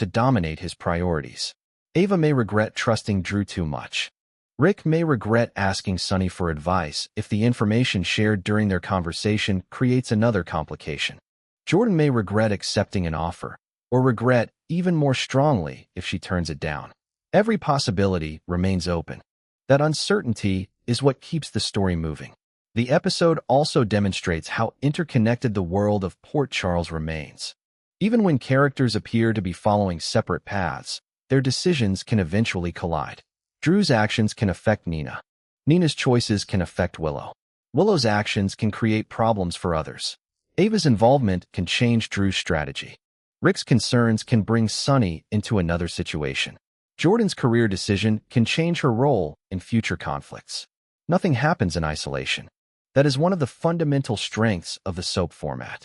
to dominate his priorities. Ava may regret trusting Drew too much. Rick may regret asking Sonny for advice if the information shared during their conversation creates another complication. Jordan may regret accepting an offer, or regret even more strongly if she turns it down. Every possibility remains open. That uncertainty is what keeps the story moving. The episode also demonstrates how interconnected the world of Port Charles remains. Even when characters appear to be following separate paths, their decisions can eventually collide. Drew's actions can affect Nina. Nina's choices can affect Willow. Willow's actions can create problems for others. Ava's involvement can change Drew's strategy. Rick's concerns can bring Sonny into another situation. Jordan's career decision can change her role in future conflicts. Nothing happens in isolation. That is one of the fundamental strengths of the soap format.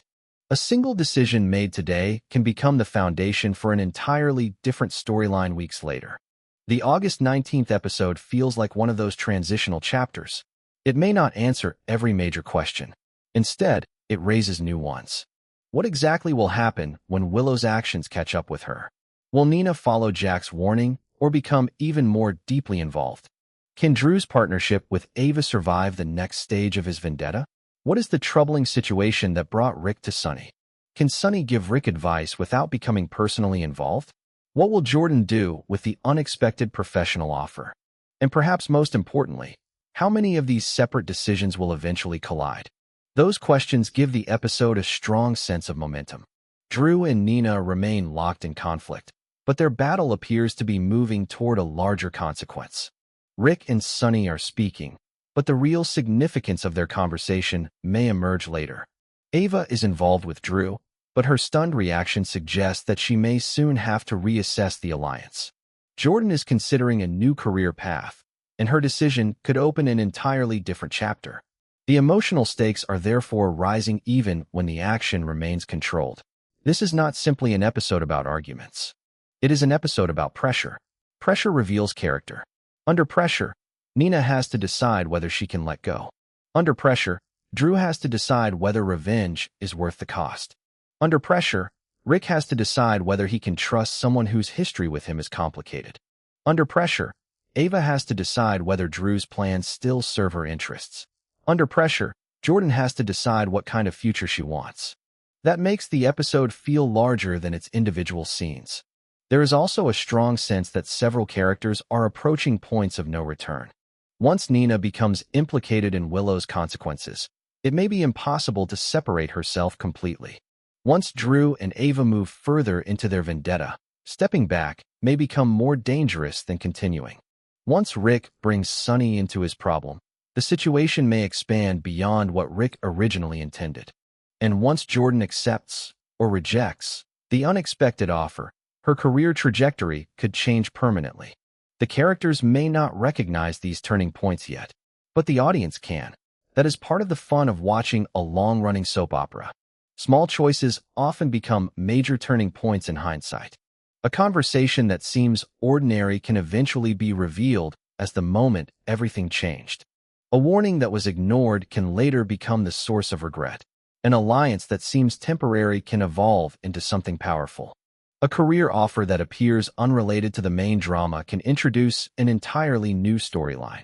A single decision made today can become the foundation for an entirely different storyline weeks later. The August 19th episode feels like one of those transitional chapters. It may not answer every major question. Instead, it raises new ones. What exactly will happen when Willow's actions catch up with her? Will Nina follow Jack's warning or become even more deeply involved? Can Drew's partnership with Ava survive the next stage of his vendetta? What is the troubling situation that brought Rick to Sonny? Can Sonny give Rick advice without becoming personally involved? What will Jordan do with the unexpected professional offer? And perhaps most importantly, how many of these separate decisions will eventually collide? Those questions give the episode a strong sense of momentum. Drew and Nina remain locked in conflict, but their battle appears to be moving toward a larger consequence. Rick and Sonny are speaking, but the real significance of their conversation may emerge later. Ava is involved with Drew, but her stunned reaction suggests that she may soon have to reassess the alliance. Jordan is considering a new career path, and her decision could open an entirely different chapter. The emotional stakes are therefore rising even when the action remains controlled. This is not simply an episode about arguments. It is an episode about pressure. Pressure reveals character. Under pressure, Nina has to decide whether she can let go. Under pressure, Drew has to decide whether revenge is worth the cost. Under pressure, Rick has to decide whether he can trust someone whose history with him is complicated. Under pressure, Ava has to decide whether Drew's plans still serve her interests. Under pressure, Jordan has to decide what kind of future she wants. That makes the episode feel larger than its individual scenes. There is also a strong sense that several characters are approaching points of no return. Once Nina becomes implicated in Willow's consequences, it may be impossible to separate herself completely. Once Drew and Ava move further into their vendetta, stepping back may become more dangerous than continuing. Once Rick brings Sonny into his problem, the situation may expand beyond what Rick originally intended. And once Jordan accepts or rejects the unexpected offer, her career trajectory could change permanently. The characters may not recognize these turning points yet, but the audience can. That is part of the fun of watching a long-running soap opera. Small choices often become major turning points in hindsight. A conversation that seems ordinary can eventually be revealed as the moment everything changed. A warning that was ignored can later become the source of regret. An alliance that seems temporary can evolve into something powerful. A career offer that appears unrelated to the main drama can introduce an entirely new storyline.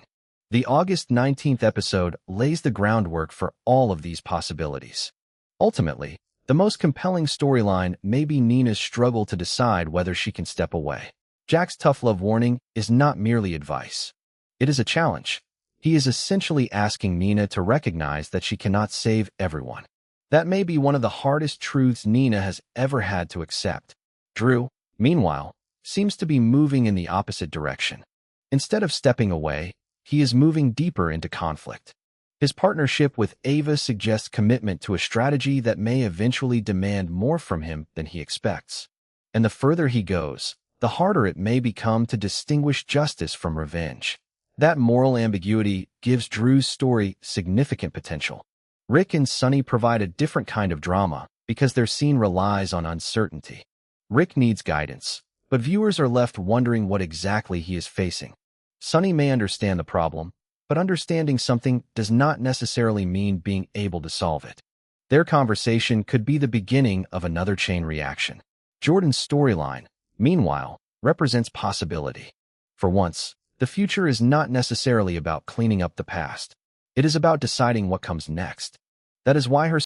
The August 19th episode lays the groundwork for all of these possibilities. Ultimately, the most compelling storyline may be Nina's struggle to decide whether she can step away. Jack's tough love warning is not merely advice. It is a challenge. He is essentially asking Nina to recognize that she cannot save everyone. That may be one of the hardest truths Nina has ever had to accept. Drew, meanwhile, seems to be moving in the opposite direction. Instead of stepping away, he is moving deeper into conflict. His partnership with Ava suggests commitment to a strategy that may eventually demand more from him than he expects. And the further he goes, the harder it may become to distinguish justice from revenge. That moral ambiguity gives Drew's story significant potential. Rick and Sonny provide a different kind of drama because their scene relies on uncertainty. Rick needs guidance, but viewers are left wondering what exactly he is facing. Sonny may understand the problem, but understanding something does not necessarily mean being able to solve it. Their conversation could be the beginning of another chain reaction. Jordan's storyline, meanwhile, represents possibility. For once, the future is not necessarily about cleaning up the past. It is about deciding what comes next. That is why her